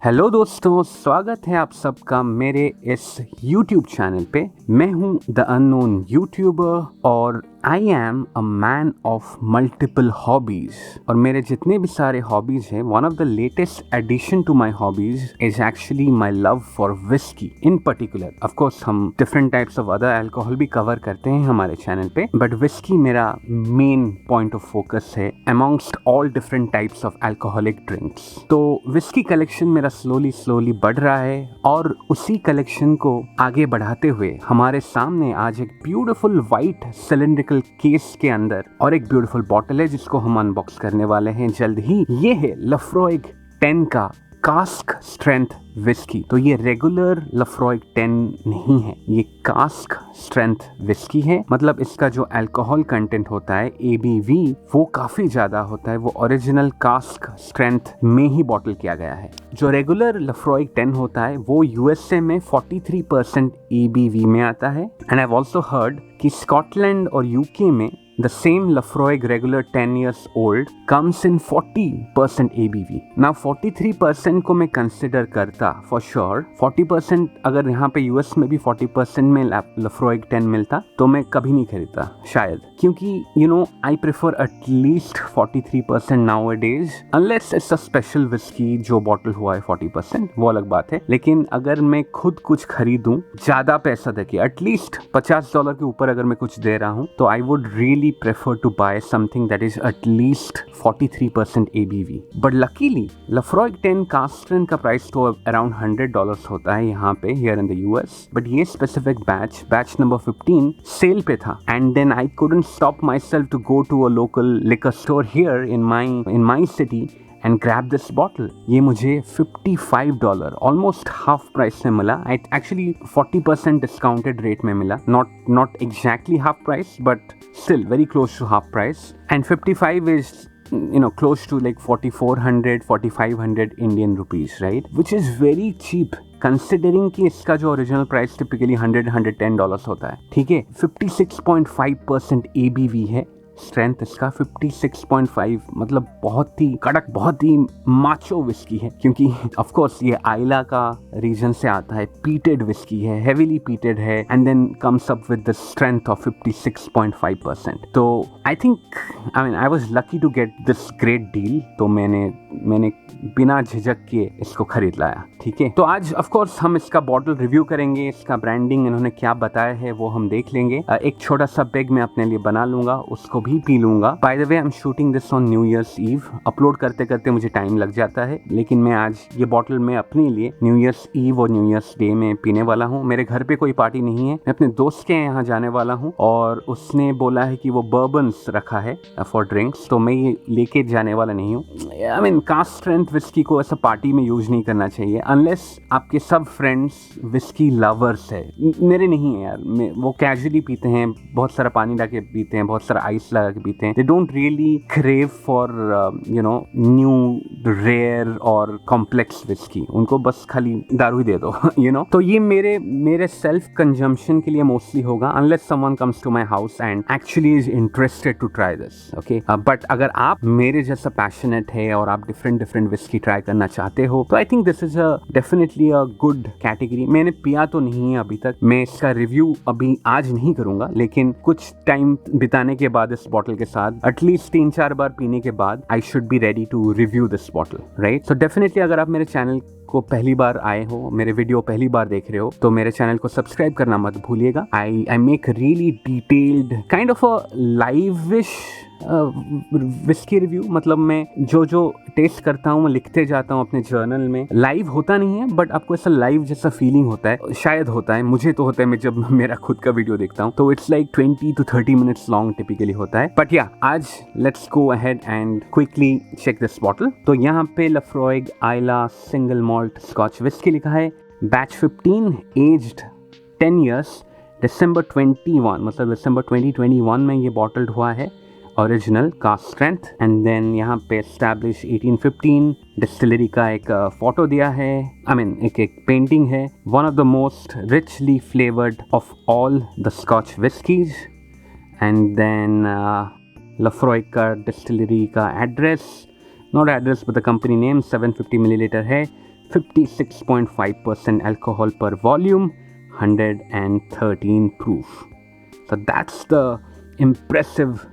Hello दोस्तों, स्वागत है आप सबका मेरे इस YouTube चैनल पे। मैं हूं द अननोन यूट्यूबर और I am a man of multiple hobbies. और मेरे जितने भी सारे हॉबीज हैं, one of the latest addition to my hobbies is actually my love for whisky in particular. Of course हम different types of other alcohol भी cover करते हैं हमारे चैनल पे, बट विस्की मेरा मेन पॉइंट ऑफ फोकस है amongst all different types of alcoholic drinks. तो whisky collection मेरा स्लोली बढ़ रहा है और उसी कलेक्शन को आगे बढ़ाते हुए हमारे सामने आज एक ब्यूटीफुल वाइट सिलेंड्रिकल केस के अंदर और एक ब्यूटीफुल बॉटल है जिसको हम अनबॉक्स करने वाले हैं जल्द ही। ये है लफ्रॉइग 10 का कास्क स्ट्रेंथ विस्की। तो ये रेगुलर लफ्रॉइग 10 नहीं है, ये कास्क स्ट्रेंथ विस्की है। मतलब इसका जो अल्कोहल कंटेंट होता है ABV वो काफी ज्यादा होता है। वो ओरिजिनल कास्क स्ट्रेंथ में ही बॉटल किया गया है। जो रेगुलर लफ्रॉइग 10 होता है वो USA में 43% ABV में आता है। And I have also heard कि स्कॉटलैंड और UK में the same Lafroig regular 10 years old comes in 40% ABV. Now 43% को मैं कंसिडर करता फॉर श्योर। 40% अगर यहाँ पे US में भी 40% में Lafroig 10 मिलता तो मैं कभी नहीं खरीदता शायद, क्योंकि I prefer at least 43% nowadays unless it's a special whiskey जो बॉटल हुआ है 40%, वो अलग बात है। लेकिन अगर मैं खुद कुछ खरीदूं ज्यादा पैसा देके, एटलीस्ट $50 के ऊपर अगर मैं कुछ दे रहा हूं, तो I would really prefer to buy something that is at least 43% ABV. But luckily, Lafroig 10 cask strength का प्राइस तो around $100 होता है यहाँ पे, here in the US. But ये specific batch number 15 सेल पे था. And then I couldn't stop myself to go to a local liquor store here in my city and grab this bottle. ये मुझे $55 almost half price में मिला। Actually 40% discounted rate में मिला, not exactly half price but still very close to half price. And 55 is close to like 4,400-4,500 Indian rupees, right? Which is very cheap considering कि इसका जो original price typically $110 होता है। ठीक है, 56.5% ABV है स्ट्रेंथ इसका। 56.5 मतलब बहुत ही कड़क, बहुत ही माचो विस्की है, क्योंकि ऑफ कोर्स ये आइला का रीजन से आता है। पीटेड विस्की है, हेवीली पीटेड है, and then comes up with the strength of 56.5%। तो I was lucky to get this great deal. तो मैंने बिना झिझक के इसको खरीद लाया। ठीक है, तो आज ऑफ कोर्स हम इसका बॉटल रिव्यू करेंगे, इसका ब्रांडिंग इन्होंने क्या बताया है वो हम देख लेंगे। एक छोटा सा पेग मैं अपने लिए बना लूंगा, उसको भी पी लूंगा। By the way I am shooting this on new year's eve. Upload करते करते मुझे टाइम लग जाता है, लेकिन मैं आज ये बॉटल मैं अपने लिए न्यू ईयर्स ईव और न्यू ईयर्स डे में पीने वाला हूँ। मेरे घर पे कोई पार्टी नहीं है, मैं अपने दोस्त के यहाँ जाने वाला हूँ और उसने बोला है कि वो बर्बन्स रखा है फॉर ड्रिंक्स, तो मैं ये लेके जाने वाला नहीं हूँ। कास्ट स्ट्रेंथ विस्की को ऐसा पार्टी में यूज नहीं करना चाहिए अनलेस आपके सब फ्रेंड्स विस्की लवर्स है। मेरे नहीं है यार, वो कैजुअली पीते हैं, बहुत सारा पानी डाके पीते हैं, बहुत सारा आइस लगा के पीते हैं। They don't really crave for new rare और कॉम्प्लेक्स विस्की। उनको बस खाली दारू ही दे दो तो ये मेरे सेल्फ कंजम्पशन के लिए मोस्टली होगा, unless someone comes to my house and actually is interested to try this. Okay, but अगर आप मेरे जैसा पैशनेट है और आप डिफरेंट विस्की ट्राई करना चाहते हो, तो I think this is definitely a good category. मैंने पिया तो नहीं है अभी तक, मैं इसका रिव्यू अभी आज नहीं करूंगा, लेकिन कुछ टाइम बिताने के बाद इस बॉटल के साथ एटलीस्ट 3-4 बार पीने के बाद I should be ready to review this bottle, right? So definitely अगर आप मेरे चैनल को पहली बार आए हो, मेरे वीडियो पहली बार देख रहे हो, तो मेरे चैनल को सब्सक्राइब करना मत भूलिएगा। I make really detailed kind of a lavish whisky review. मतलब मैं जो टेस्ट करता हूँ मैं लिखते जाता हूँ अपने जर्नल में। लाइव होता नहीं है, बट आपको ऐसा लाइव जैसा फीलिंग होता है, शायद होता है, मुझे तो होता है। मैं जब मेरा खुद का वीडियो देखता हूँ तो it's like 20 to 30 minutes long typically होता है। बट या, आज let's go ahead and quickly check this bottle. तो यहाँ पे Laphroaig Islay single malt scotch whisky लिखा है, बैच 15, एज्ड 10 ईयर्स, दिसंबर 21, मतलब दिसंबर 2021 में ये बॉटल्ड हुआ है। Original cask strength, and then यहाँ पे एस्टैब्लिश 1815। डिस्टिलरी का एक फोटो दिया है, एक पेंटिंग है। One of the most richly flavoured of all the Scotch whiskies. And then Laphroaig का डिस्टिलरी का address, not address but the company name, 750 millilitre है। 56.5% alcohol per volume, 113 proof. So that's the impressive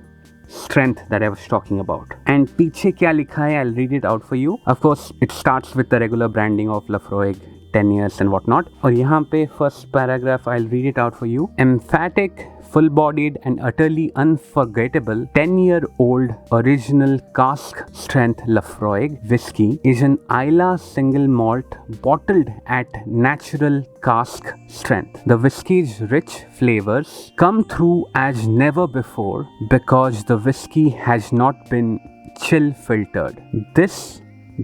strength that I was talking about. And पीछे क्या लिखा है, I'll read it out for you. Of course, it starts with the regular branding of Laphroaig, 10 years and whatnot. और यहाँ पे first paragraph, I'll read it out for you. Emphatic, full-bodied and utterly unforgettable 10-year-old original cask strength Laphroaig whiskey is an Islay single malt bottled at natural cask strength. The whiskey's rich flavors come through as never before because the whiskey has not been chill filtered. This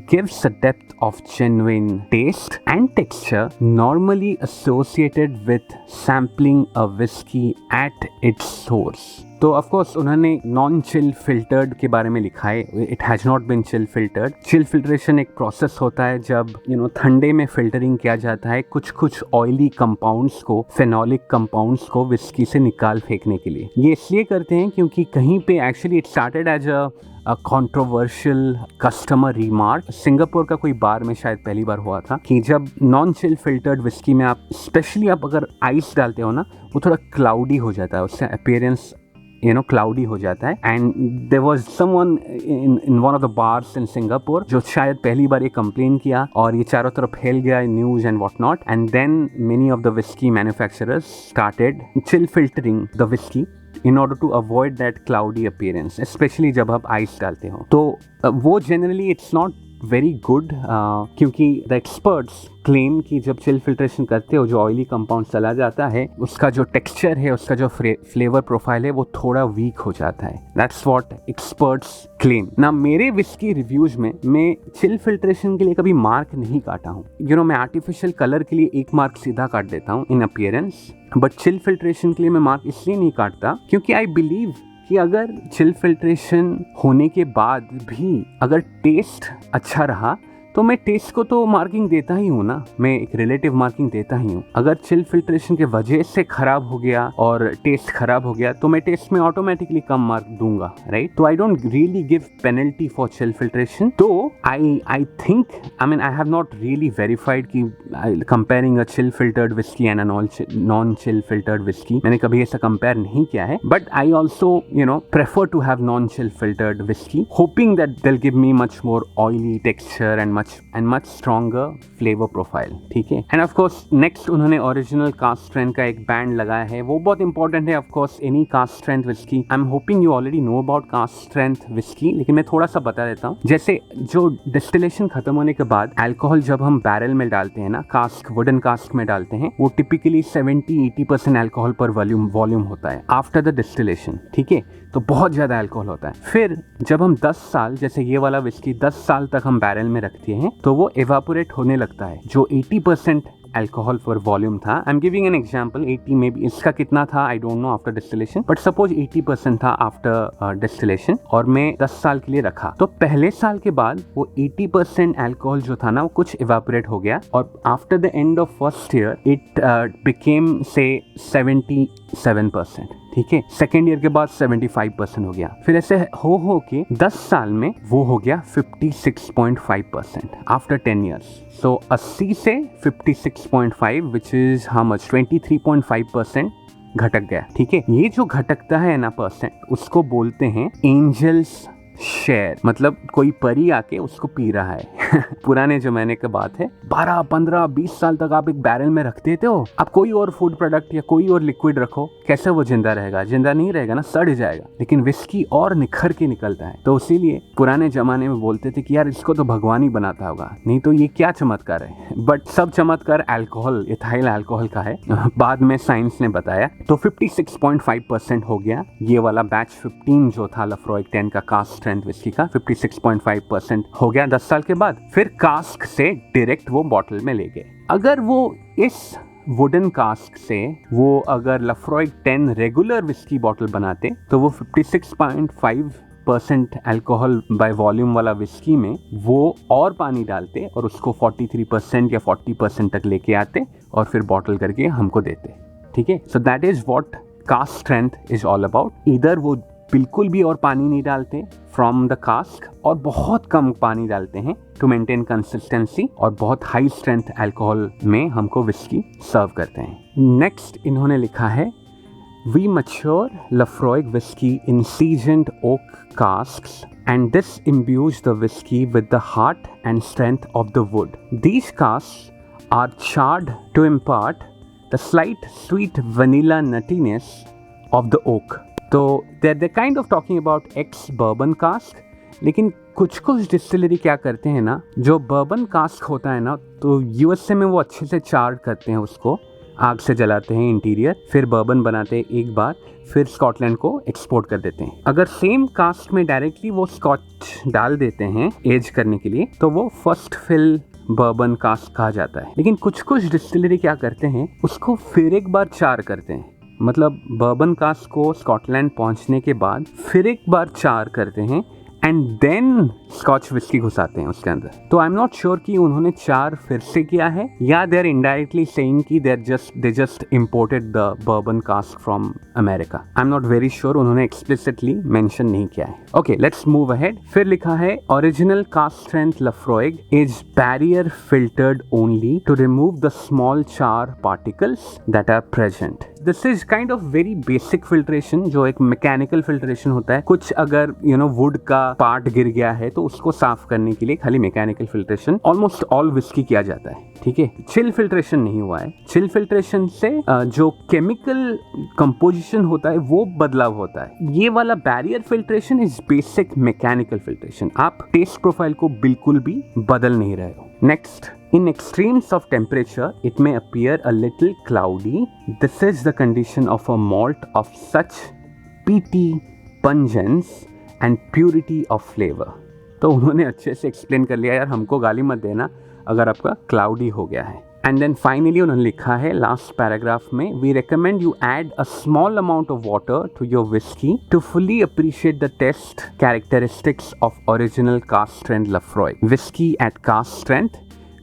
gives a depth of genuine taste and texture normally associated with sampling a whiskey at its source. तो of course उन्होंने non chill filtered के बारे में लिखा है. It has not been chill filtered. Chill filtration एक process होता है जब ठंडे में फिल्टरिंग किया जाता है कुछ ऑयली कंपाउंड्स को, फेनोलिक कंपाउंड्स को विस्की से निकाल फेंकने के लिए. ये इसलिए करते हैं क्योंकि कहीं पे actually it started as a controversial customer remark. Singapore का कोई बार में शायद पहली बार हुआ था कि जब नॉन चिल फिल्टर्ड विस्की में आप स्पेशली आप अगर आइस डालते हो ना, वो थोड़ा क्लाउडी हो जाता है, उससे अपीयरेंस क्लाउडी हो जाता है. And there was someone in one of the bars in Singapore जो शायद पहली बार ये कंप्लेन किया और ये चारों तरफ फैल गया news and what not. And then many of the whisky manufacturers started chill filtering the whisky in order to avoid that cloudy appearance, especially जब आप आइस डालते हो. तो वो generally it's not very good क्योंकि the experts claim कि जब chill filtration करते हो जो ऑयली कंपाउंड चला जाता है उसका जो टेक्सचर है, उसका जो फ्लेवर प्रोफाइल है वो थोड़ा वीक हो जाता है. That's what experts claim. ना मेरे विस्की रिव्यूज में मैं चिल फिल्ट्रेशन के लिए कभी मार्क नहीं काटा हूँ. मैं आर्टिफिशियल कलर के लिए एक मार्क सीधा काट देता हूँ इन अपीयरेंस, बट चिल फिल्ट्रेशन के लिए मैं मार्क इसलिए नहीं काटता क्योंकि आई बिलीव कि अगर चिल फिल्ट्रेशन होने के बाद भी अगर टेस्ट अच्छा रहा तो मैं टेस्ट को तो मार्किंग देता ही हूँ ना, मैं एक रिलेटिव मार्किंग देता ही हूँ. अगर चिल फिल्ट्रेशन के वजह से खराब हो गया और टेस्ट खराब हो गया तो मैं टेस्ट में ऑटोमेटिकली कम मार्क दूंगा, राइट. तो I don't really give penalty for chill filtration. तो I think I have not really verified कि comparing a chill filtered whisky and a non chill filtered whisky, मैंने कभी ऐसा कंपेयर नहीं किया है. But I also prefer to have non chill filtered whisky, hoping that it'll give me much more oily texture and much stronger flavor profile. ठीक है. End of course next उन्होंने original cask strength का एक band लगाया है, वो बहुत important है. Of course any caste strength whisky, I am hoping you already know about cast strength whisky, लेकिन मैं थोड़ा सा बता देता हूँ. जैसे जो डिस्टिलेशन खत्म होने के बाद अल्कोहल जब हम बैरल में डालते हैं ना, कास्क वुडन कास्क में डालते हैं, वो टिपिकली 70-80% अल्कोहल पर वॉल्यूम होता है आफ्टर द डिस्टिलेशन. ठीक है. तो बहुत ज़्यादा अल्कोहल होता है. फिर जब हम 10 साल, जैसे ये वाला विस्की 10 साल तक हम बैरल में रखते हैं तो वो एवापोरेट होने लगता है. जो 80% अल्कोहल फॉर वॉल्यूम था, I am giving an example, 80 में भी इसका कितना था आई don't know after distillation, but suppose 80% था आफ्टर डिस्टिलेशन और मैं 10 साल के लिए रखा. तो पहले साल के बाद वो 80% अल्कोहल जो था ना वो कुछ एवापोरेट हो गया और after the end of first year it became से 77%. ठीक है. सेकेंड ईयर के बाद 75% हो गया. फिर ऐसे हो के 10 साल में वो हो गया 56.5% आफ्टर 10 ईयर्स. सो 80 से 56.5 विच इज हाउ मच, 23.5% घटक गया. ठीक है. ये जो घटकता है ना परसेंट, उसको बोलते हैं एंजल्स शेयर. मतलब कोई परी आके उसको पी रहा है. पुराने जमाने की बात है, 12, 15, 20 साल तक आप एक बैरल में रख देते हो. आप कोई और फूड प्रोडक्ट या कोई और लिक्विड रखो, कैसे वो जिंदा रहेगा? जिंदा नहीं रहेगा ना, सड़ जाएगा. लेकिन विस्की और निखर के निकलता है. तो इसीलिए पुराने जमाने में बोलते थे कि यार इसको तो भगवान ही बनाता होगा, नहीं तो ये क्या चमत्कार है. बट सब चमत्कार अल्कोहल, इथाइल अल्कोहल का है. बाद में साइंस ने बताया. तो 56.5% हो गया ये वाला बैच 15 जो था लाफ्रॉइग 10 का कास्ट स्ट्रेंथ विस्की का. 56.5% हो गया 10 साल के बाद. फिर कास्क से डायरेक्ट वो बॉटल में ले गए. अगर वो इस वुडन कास्क से वो अगर लाफ्रॉइग 10 रेगुलर विस्की बॉटल बनाते तो वो 56.5% अल्कोहल बाय वॉल्यूम वाला विस्की में वो और पानी डालते और उसको 43% या 40% तक लेके आते और फिर बॉटल करके हमको देते. ठीक है. So that is what cask strength is all about. इधर वो बिल्कुल भी और पानी नहीं डालते फ्रॉम द कास्क, और बहुत कम पानी डालते हैं टू मेंटेन कंसिस्टेंसी, और बहुत हाई स्ट्रेंथ अल्कोहल में हमको विस्की सर्व करते हैं। नेक्स्ट इन्होंने लिखा है, We mature Laphroaig whiskey in seasoned oak casks, and this imbues the whiskey with the heart and strength of the wood. These casks are charred to impart the slight sweet vanilla nuttiness of the oak. So they're kind of talking about ex-bourbon cask, लेकिन कुछ कुछ distillery क्या करते हैं ना, जो bourbon cask होता है ना, तो यूएसए में वो अच्छे से चार्ड करते हैं, उसको आग से जलाते हैं इंटीरियर, फिर बर्बन बनाते हैं एक बार, फिर स्कॉटलैंड को एक्सपोर्ट कर देते हैं। अगर सेम कास्ट में डायरेक्टली वो स्कॉच डाल देते हैं एज करने के लिए, तो वो फर्स्ट फिल बर्बन कास्ट कहा जाता है। लेकिन कुछ कुछ डिस्टिलरी क्या करते हैं, उसको फिर एक बार चार करते हैं, मतलब बर्बन कास्ट को स्कॉटलैंड पहुंचने के बाद फिर एक बार चार करते हैं एंड देन स्कॉच विस्की घुसाते हैं उसके अंदर। तो आई एम नॉट श्योर कि उन्होंने चार फिर से किया है, या दे आर इनडायरेक्टली सेइंग कि they just imported the bourbon cask from America. I am not very sure, उन्होंने एक्सप्लिसिटली मेंशन नहीं किया है। Okay, let's move ahead. फिर लिखा है, original cask strength Laphroaig is barrier filtered only to remove the small char particles that are present. This is kind of very basic filtration, जो एक mechanical filtration होता है। कुछ अगर वुड का पार्ट गिर गया है तो उसको साफ करने के लिए खाली mechanical filtration almost all whisky किया जाता है, ठीक है। चिल फिल्ट्रेशन नहीं हुआ है। चिल फिल्ट्रेशन से जो केमिकल कंपोजिशन होता है वो बदलाव होता है। ये वाला barrier filtration is basic mechanical filtration. आप टेस्ट प्रोफाइल को बिल्कुल भी बदल नहीं रहे हो। Next, in extremes of temperature, it may appear a little cloudy. This is the condition of a malt of such peaty pungence and purity of flavor. तो उन्होंने अच्छे से एक्सप्लेन कर लिया, यार हमको गाली मत देना अगर आपका क्लाउडी हो गया है। एंड देन फाइनली उन्होंने लिखा है लास्ट पैराग्राफ में, we recommend you add a small amount of water to your whisky to fully appreciate the taste characteristics of original cask strength Laphroaig. Whisky at cask strength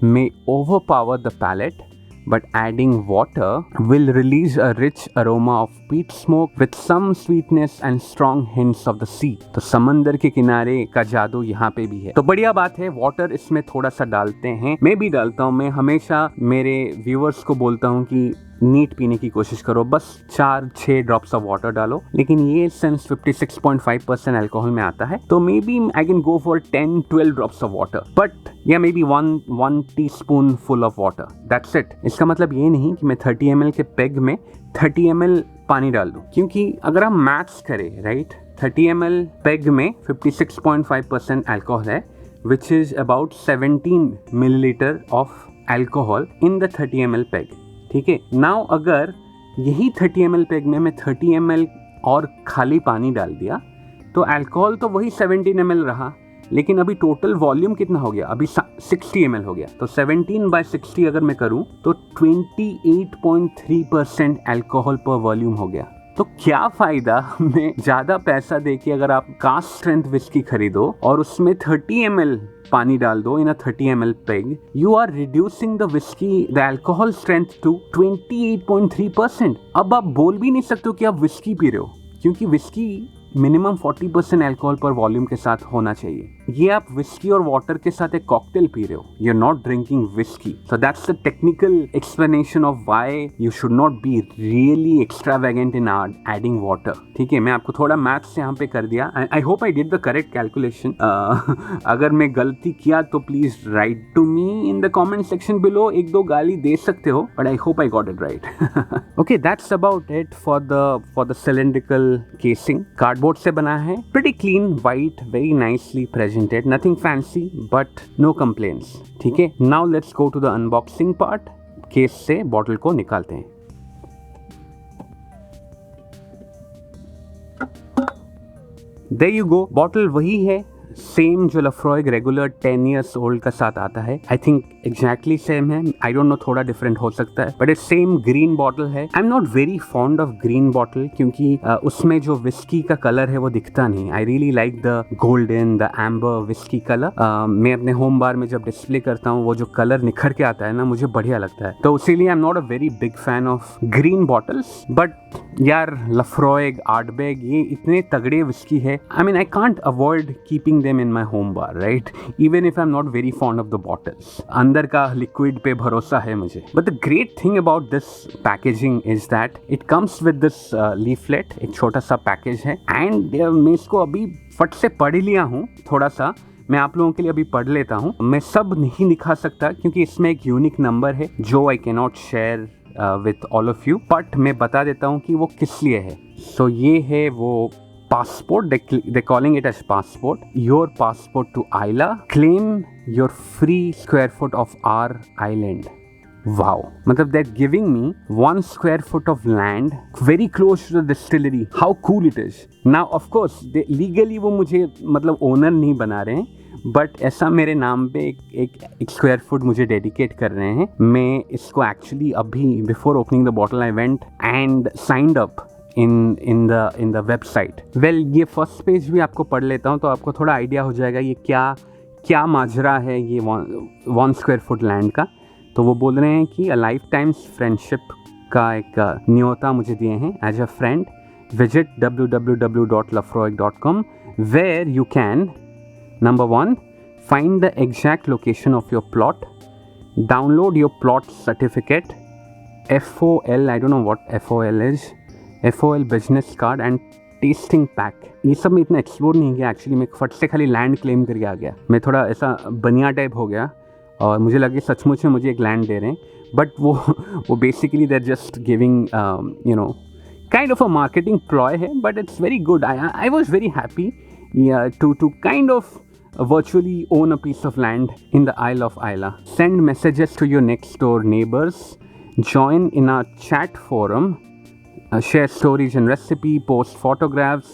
may overpower the palate, but adding water will release a rich aroma of peat smoke with some sweetness and strong hints of the sea. तो समंदर के किनारे का जादू यहाँ पे भी है। तो बढ़िया बात है, वाटर इसमें थोड़ा सा डालते हैं, मैं भी डालता हूँ। मैं हमेशा मेरे व्यूअर्स को बोलता हूँ कि नीट पीने की कोशिश करो, बस 4-6 ड्रॉप्स ऑफ वाटर डालो। लेकिन ये सिंस 56.5% अल्कोहल में आता है, तो maybe I can go for 10-12 drops of water, but या maybe 1 teaspoon full of water, that's it. इसका मतलब ये नहीं कि मैं 30 ml के पेग में 30 ml पानी डाल दूं, क्योंकि अगर हम मैथ्स करें, राइट, 30 ml पेग में 56.5% अल्कोहल है, which is about 17 milliliter of alcohol in the 30 ml peg, ठीक है। नाउ अगर यही 30 ml पेग में मैं 30 ml और खाली पानी डाल दिया, तो अल्कोहल तो वही 17 ml रहा, लेकिन अभी टोटल वॉल्यूम कितना हो गया, अभी 60 ml हो गया। तो 17/60 अगर मैं करूं तो 28.3% अल्कोहल पर वॉल्यूम हो गया। तो क्या फायदा में ज्यादा पैसा देके अगर आप कास्ट स्ट्रेंथ विस्की खरीदो और उसमें 30 ml पानी डाल दो in a 30 ml peg, you are reducing the whisky the alcohol strength to 28.3%। अब आप बोल भी नहीं सकते हो कि आप विस्की पी रहे हो, क्योंकि विस्की मिनिमम 40% अल्कोहल पर वॉल्यूम के साथ होना चाहिए। ये आप विस्की और वाटर के साथ एक कॉकटेल पी रहे हो, you are not drinking whisky. So that's the technical explanation of why you should not be really extravagant in adding water, ठीक है। मैं आपको थोड़ा मैथ्स यहाँ पे कर दिया। I hope I did the correct calculation. अगर मैं गलती किया तो please write to me in the comment section below. 1-2 गाली दे सकते हो, but I hope I got it right. Okay, that's about it for the cylindrical casing. Cardboard से बना है, pretty clean, white, very nicely presented, nothing fancy but no complaints, ठीक है। Now let's go to the unboxing part. Case से bottle को निकालते हैं। There you go, bottle वही है, सेम जो लफ्रॉइग रेगुलर 10 years ओल्ड का साथ आता है। आई थिंक एग्जैक्टली सेम है, आई डोंट नो थोड़ा डिफरेंट हो सकता है, but it's same green bottle है। I am not very fond of green bottle क्योंकि उसमें जो विस्की का कलर है वो दिखता नहीं। I really like the golden, the amber whisky colour. मैं अपने होम बार में जब डिस्प्ले करता हूँ वो जो कलर निखर के आता है ना, मुझे बढ़िया लगता है, तो इसीलिए आई am not a very big fan of green bottles. But यार लफ्रॉयग, आर्टबेग, ये इतने तगड़े विस्की है, I mean I can't avoid keeping them in my home bar, right, even if I am not very fond of the bottles. अंदर का liquid पे भरोसा है मुझे। But the great thing about this packaging is that it comes with this leaflet, एक छोटा सा package है, एंड मैं इसको अभी फट से पढ़ लिया हूँ थोड़ा सा, मैं आप लोगों के लिए अभी पढ़ लेता हूँ। मैं सब नहीं दिखा सकता क्योंकि इसमें एक यूनिक नंबर है जो I can not share with all of you, but मैं बता देता हूँ कि वो किस लिए है। सो ये है वो passport, they're calling it as passport, your passport to Isla, claim your free square foot of our island. Wow, मतलब they're giving me 1 square foot of land very close to the distillery. How cool it is. Now of course they legally वो मुझे मतलब owner नहीं बना रहे हैं, but ऐसा मेरे नाम पे एक स्क्वायर फुट मुझे डेडिकेट कर रहे हैं। मैं इसको एक्चुअली अभी before opening the bottle I went and signed up in the website. Well, ये फर्स्ट पेज भी आपको पढ़ लेता हूँ तो आपको थोड़ा आइडिया हो जाएगा ये क्या माजरा है ये 1 स्क्वायर फुट लैंड का। तो वो बोल रहे हैं कि अ लाइफ टाइम्स फ्रेंडशिप का एक न्योता मुझे दिए हैं। As a friend visit www.lafroig.com where you can number 1 find the exact location of your plot, download your plot certificate, FOL, I don't know what FOL is, FOL business card and testing pack. ये सब मैं इतना explore नहीं किया actually, मैं फट से खाली लैंड क्लेम करके आ गया। मैं थोड़ा ऐसा बनिया टाइप हो गया और मुझे लगे सचमुच में मुझे एक लैंड दे रहे हैं, बट वो basically they're just giving you know kind of a marketing ploy है, but it's very good. I was very happy to kind of virtually own a piece of land in the Isle of Isla. Send messages to your next door neighbors, join in our chat forum, share stories and recipe, post photographs,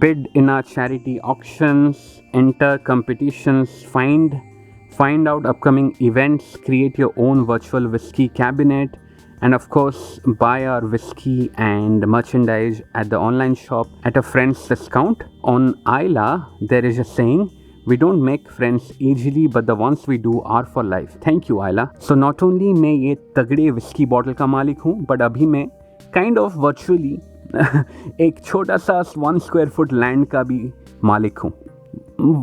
bid in our charity auctions, enter competitions, find out upcoming events, create your own virtual whiskey cabinet, and of course buy our whiskey and merchandise at the online shop at a friend's discount. On Isla there is a saying, we don't make friends easily but the ones we do are for life. Thank you Isla. So not only मैं ये तगड़े whisky bottle का मालिक हूँ, but अभी मैं kind of virtually एक छोटा सा 1 स्क्वायर फुट लैंड का भी मालिक हूँ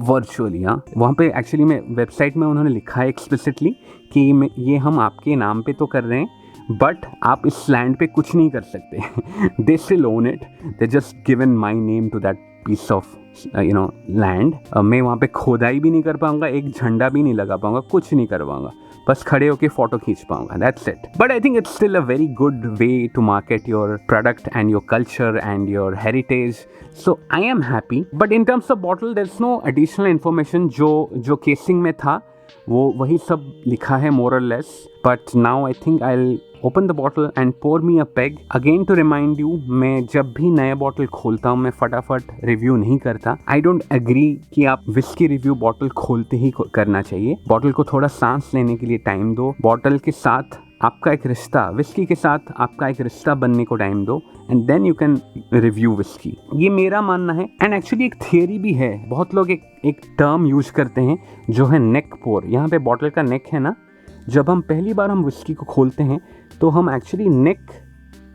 वर्चुअली। हाँ, वहाँ पे एक्चुअली मैं वेबसाइट में उन्होंने लिखा है एक्सप्लिसिटली कि ये हम आपके नाम पे तो कर रहे हैं बट आप इस लैंड पे कुछ नहीं कर सकते। They still own it, they just given my name to that piece of you know land. मैं वहाँ पे खोदाई भी नहीं कर पाऊँगा, एक झंडा भी नहीं लगा पाऊँगा, कुछ नहीं कर पाऊँगा, बस खड़े होके फोटो खींच पाऊंगा, that's it. But I think it's still a very good way to market your product and your culture and your heritage, so I am happy. But in terms of bottle there is no additional information, जो casing में था वो वही सब लिखा है more और less. But now I think I will open the bottle and pour me a peg. Again to remind you, मैं जब भी नया बॉटल खोलता हूँ मैं फटाफट रिव्यू नहीं करता। आई डोंट एग्री कि आप विस्की रिव्यू बॉटल खोलते ही करना चाहिए। बॉटल को थोड़ा सांस लेने के लिए टाइम दो, बॉटल के साथ आपका एक रिश्ता, विस्की के साथ आपका एक रिश्ता बनने को टाइम दो, and then you can review whisky. ये मेरा मानना है। एंड एक्चुअली एक थियरी भी है, बहुत लोग एक टर्म यूज करते हैं जो है नेक पोर। यहाँ पे बॉटल का नेक है ना, जब हम पहली बार हम विस्की को खोलते हैं तो हम एक्चुअली नेक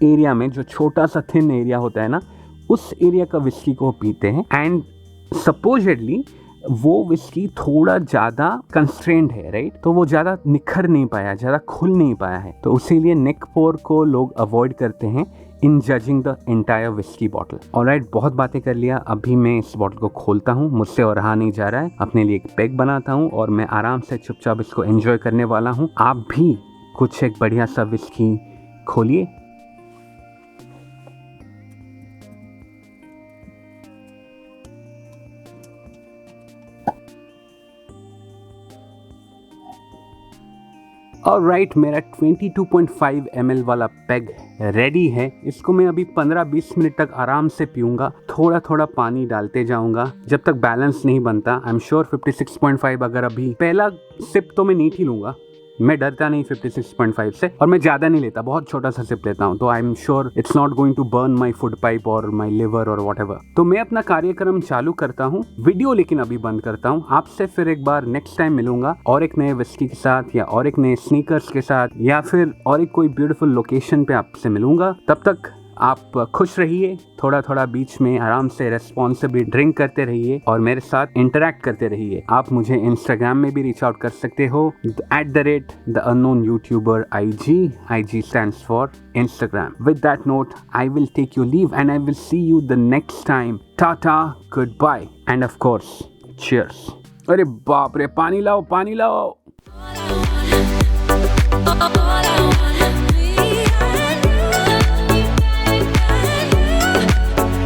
एरिया में जो छोटा सा थिन एरिया होता है ना, उस एरिया का विस्की को पीते हैं। एंड सपोजिटली वो विस्की थोड़ा ज़्यादा कंस्ट्रेंड है, राइट, तो वो ज़्यादा निखर नहीं पाया, ज़्यादा खुल नहीं पाया है, तो इसीलिए नेक पोर को लोग अवॉइड करते हैं in judging the entire whisky bottle. Alright, बहुत बातें कर लिया, अभी मैं इस बॉटल को खोलता हूँ, मुझसे और रहा नहीं जा रहा है, अपने लिए एक पैक बनाता हूँ और मैं आराम से चुपचाप इसको एंजॉय करने वाला हूँ। आप भी कुछ एक बढ़िया सा विस्की खोलिए। ऑलराइट, मेरा 22.5 ml वाला पैग रेडी है। इसको मैं अभी 15-20 मिनट तक आराम से पीऊंगा, थोड़ा थोड़ा पानी डालते जाऊंगा जब तक बैलेंस नहीं बनता। आई एम श्योर 56.5 अगर अभी पहला सिप तो मैं नीट ही लूंगा, मैं डरता नहीं 56.5 से, और मैं ज़्यादा नहीं लेता, बहुत छोटा सा सिप लेता हूँ, तो I am sure it's not going to burn my food pipe और माई लिवर और वॉट एवर। तो मैं अपना कार्यक्रम चालू करता हूँ, वीडियो लेकिन अभी बंद करता हूँ। आपसे फिर एक बार नेक्स्ट टाइम मिलूंगा और एक नए विस्की के साथ, या और एक नए स्नीकर्स के साथ, या फिर और एक कोई ब्यूटीफुल लोकेशन पे आपसे मिलूंगा। तब तक आप खुश रहिए, थोड़ा थोड़ा बीच में आराम से रेस्पॉन्सिबली ड्रिंक करते रहिए और मेरे साथ इंटरेक्ट करते रहिए। आप मुझे इंस्टाग्राम में भी रीच आउट कर सकते हो, @theUnKnownYouTuber IG stands for Instagram. With that note, I will take your leave and I will see you the next time. Tata, goodbye, and of course, cheers. अरे बाप रे, पानी लाओ, पानी लाओ।